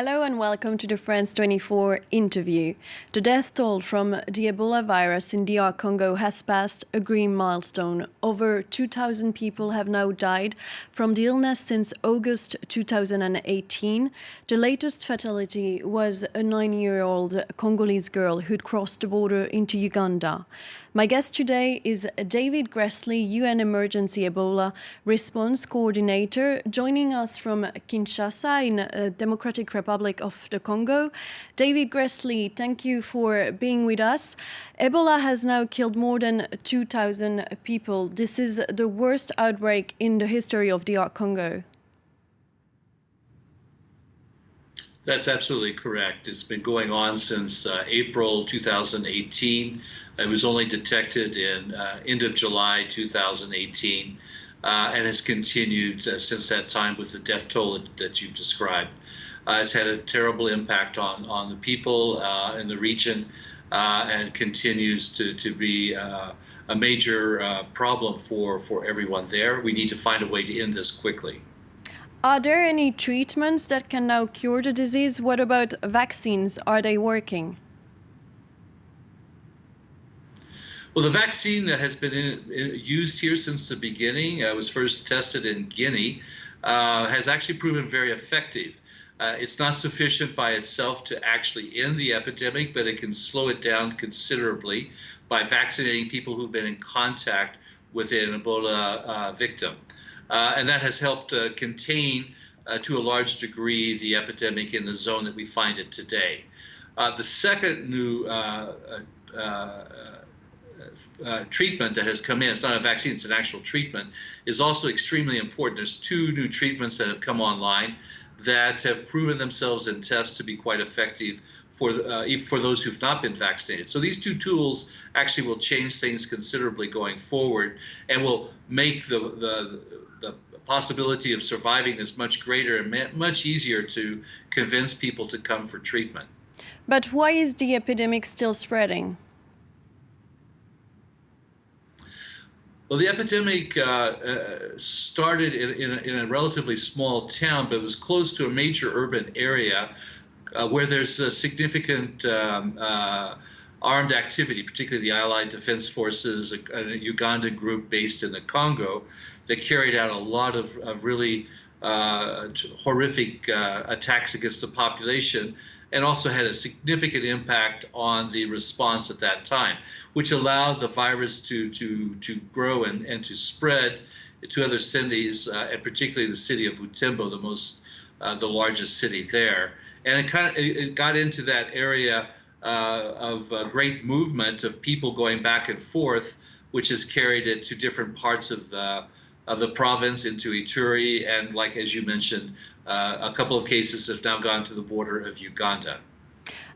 Hello and welcome to the France 24 interview. The death toll from the Ebola virus in DR Congo has passed a grim milestone. Over 2,000 people have now died from the illness since August 2018. The latest fatality was a 9-year-old Congolese girl who'd crossed the border into Uganda. My guest today is David Gressly, UN Emergency Ebola Response Coordinator, joining us from Kinshasa in the Democratic Republic of the Congo. David Gressly, thank you for being with us. Ebola has now killed more than 2,000 people. This is the worst outbreak in the history of DR Congo. That's absolutely correct. It's been going on since April 2018. It was only detected in end of July 2018 and has continued since that time with the death toll that you've described. It's had a terrible impact on the people in the region and continues to be a major problem for everyone there. We need to find a way to end this quickly. Are there any treatments that can now cure the disease? What about vaccines? Are they working? Well, the vaccine that has been used here since the beginning, was first tested in Guinea, has actually proven very effective. It's not sufficient by itself to actually end the epidemic, but it can slow it down considerably by vaccinating people who've been in contact with an Ebola victim. And that has helped contain, to a large degree, the epidemic in the zone that we find it today. The second new treatment that has come in, it's not a vaccine, it's an actual treatment, is also extremely important. There's two new treatments that have come online that have proven themselves in tests to be quite effective for those who've not been vaccinated. So these two tools actually will change things considerably going forward and will make the possibility of surviving this much greater and much easier to convince people to come for treatment. But why is the epidemic still spreading? Well, the epidemic started in a relatively small town, but it was close to a major urban area where there's a significant armed activity, particularly the Allied Defense Forces, a Ugandan group based in the Congo, that carried out a lot of really horrific attacks against the population, and also had a significant impact on the response at that time, which allowed the virus to grow and to spread to other cities, and particularly the city of Butembo, the largest city there. And it got into that area of great movement of people going back and forth, which has carried it to different parts of the province, into Ituri, and, like as you mentioned, a couple of cases have now gone to the border of Uganda.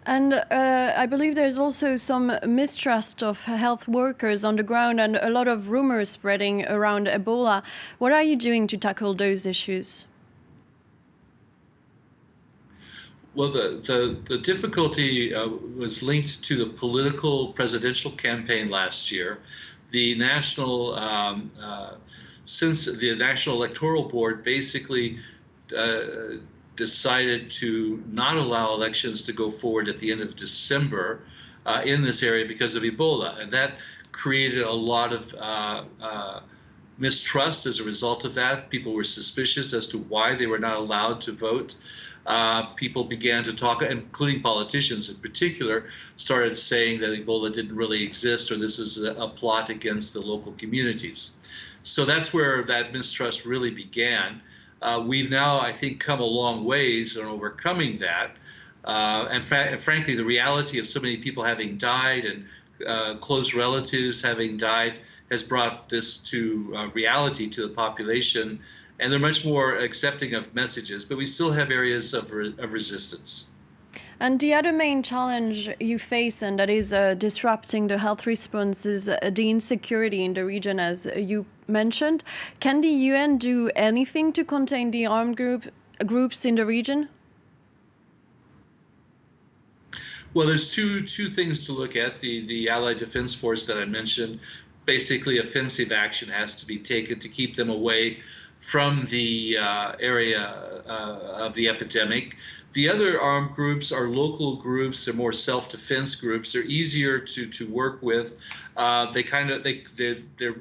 And I believe there's also some mistrust of health workers on the ground and a lot of rumors spreading around Ebola. What are you doing to tackle those issues? Well, the difficulty was linked to the political presidential campaign last year. The national since the National Electoral Board basically decided to not allow elections to go forward at the end of December in this area because of Ebola. And that created a lot of mistrust as a result of that. People were suspicious as to why they were not allowed to vote. People began to talk, including politicians in particular, started saying that Ebola didn't really exist, or this was a plot against the local communities. So that's where that mistrust really began. We've now, I think, come a long ways in overcoming that. And frankly, the reality of so many people having died and close relatives having died has brought this to reality to the population. And they're much more accepting of messages, but we still have areas of resistance. And the other main challenge you face, and that is disrupting the health response, is the insecurity in the region, as you mentioned. Can the UN do anything to contain the armed groups in the region? Well, there's two things to look at. The Allied Defense Force that I mentioned, basically offensive action has to be taken to keep them away from the area of the epidemic. The other armed groups are local groups. They're more self-defense groups. They're easier to work with. They're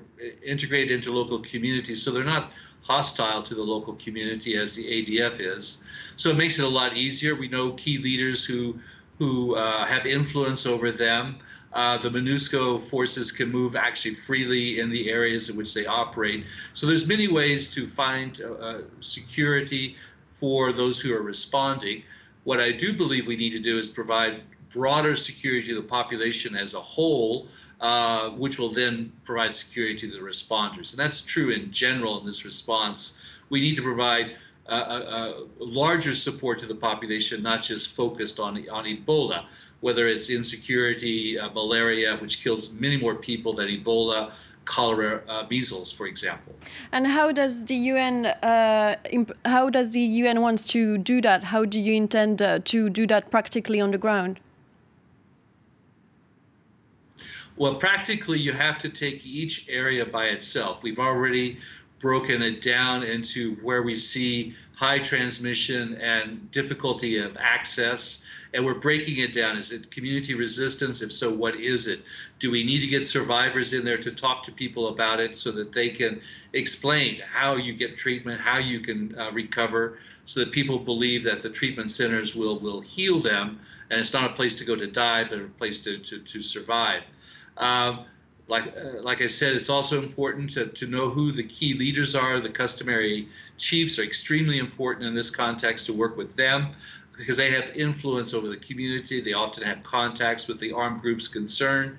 integrated into local communities, so they're not hostile to the local community as the ADF is. So it makes it a lot easier. We know key leaders who have influence over them. The MONUSCO forces can move actually freely in the areas in which they operate. So there's many ways to find security for those who are responding. What I do believe we need to do is provide broader security to the population as a whole, which will then provide security to the responders. And that's true in general in this response. We need to provide larger support to the population, not just focused on Ebola, whether it's insecurity, malaria, which kills many more people than Ebola, cholera, measles, for example. And how does the UN wants to do that? How do you intend to do that practically on the ground? Well, practically, you have to take each area by itself. We've already broken it down into where we see high transmission and difficulty of access, and we're breaking it down. Is it community resistance? If so, what is it? Do we need to get survivors in there to talk to people about it so that they can explain how you get treatment, how you can recover, so that people believe that the treatment centers will heal them, and it's not a place to go to die, but a place to survive. Like I said, it's also important to know who the key leaders are. The customary chiefs are extremely important in this context, to work with them because they have influence over the community. They often have contacts with the armed groups concerned.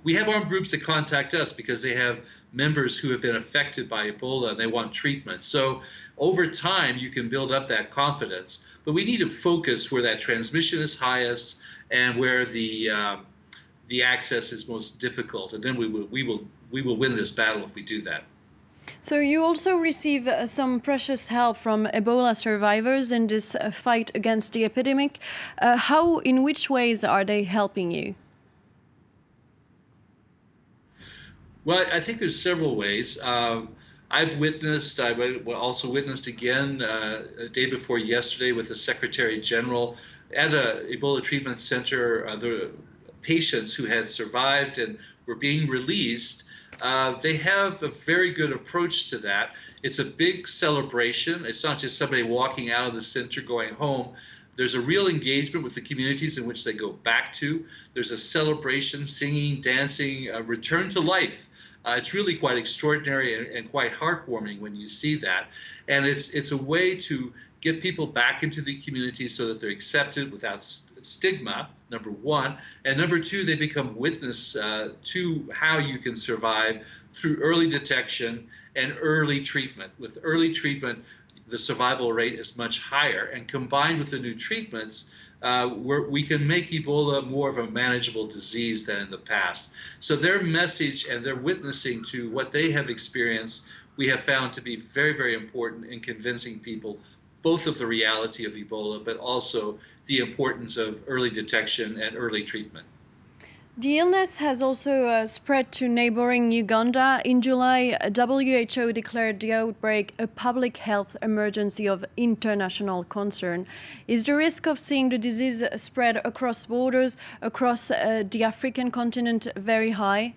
We have armed groups that contact us because they have members who have been affected by Ebola and they want treatment. So over time, you can build up that confidence. But we need to focus where that transmission is highest and where the access is most difficult, and then we will win this battle if we do that. So you also receive some precious help from Ebola survivors in this fight against the epidemic. In which ways are they helping you? Well, I think there's several ways. I also witnessed again a day before yesterday with the Secretary General at a Ebola treatment center. The patients who had survived and were being released, they have a very good approach to that. It's a big celebration. It's not just somebody walking out of the center going home. There's a real engagement with the communities in which they go back to. There's a celebration, singing, dancing, return to life. It's really quite extraordinary and quite heartwarming when you see that. And it's a way to get people back into the community so that they're accepted without stigma, number one. And number two, they become witness to how you can survive through early detection and early treatment. With early treatment, the survival rate is much higher. And combined with the new treatments, we can make Ebola more of a manageable disease than in the past. So their message and their witnessing to what they have experienced, we have found to be very, very important in convincing people both of the reality of Ebola, but also the importance of early detection and early treatment. The illness has also spread to neighboring Uganda. In July, WHO declared the outbreak a public health emergency of international concern. Is the risk of seeing the disease spread across borders, across the African continent, very high?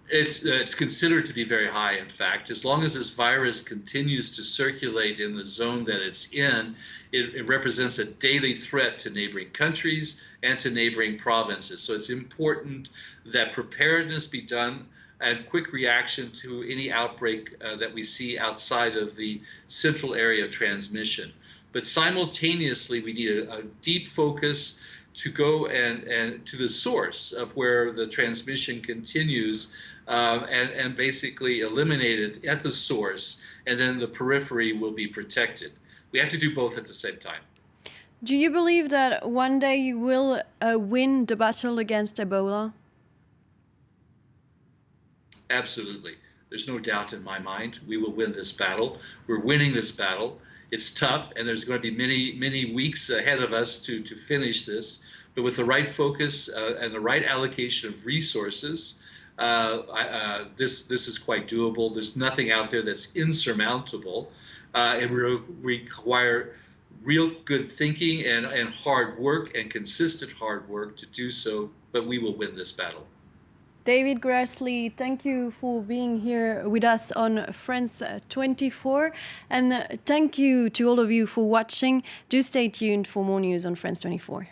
It's considered to be very high, in fact. As long as this virus continues to circulate in the zone that it's in, it represents a daily threat to neighboring countries and to neighboring provinces. So it's important that preparedness be done and quick reaction to any outbreak that we see outside of the central area of transmission. But simultaneously, we need a deep focus to go and to the source of where the transmission continues and basically eliminate it at the source, and then the periphery will be protected. We have to do both at the same time. Do you believe that one day you will win the battle against Ebola? Absolutely. There's no doubt in my mind we will win this battle. We're winning this battle. It's tough, and there's going to be many weeks ahead of us to finish this. But with the right focus and the right allocation of resources, This is quite doable. There's nothing out there that's insurmountable. It require real good thinking and hard work and consistent hard work to do so, but we will win this battle. David Gressly, thank you for being here with us on France 24. And thank you to all of you for watching. Do stay tuned for more news on France 24.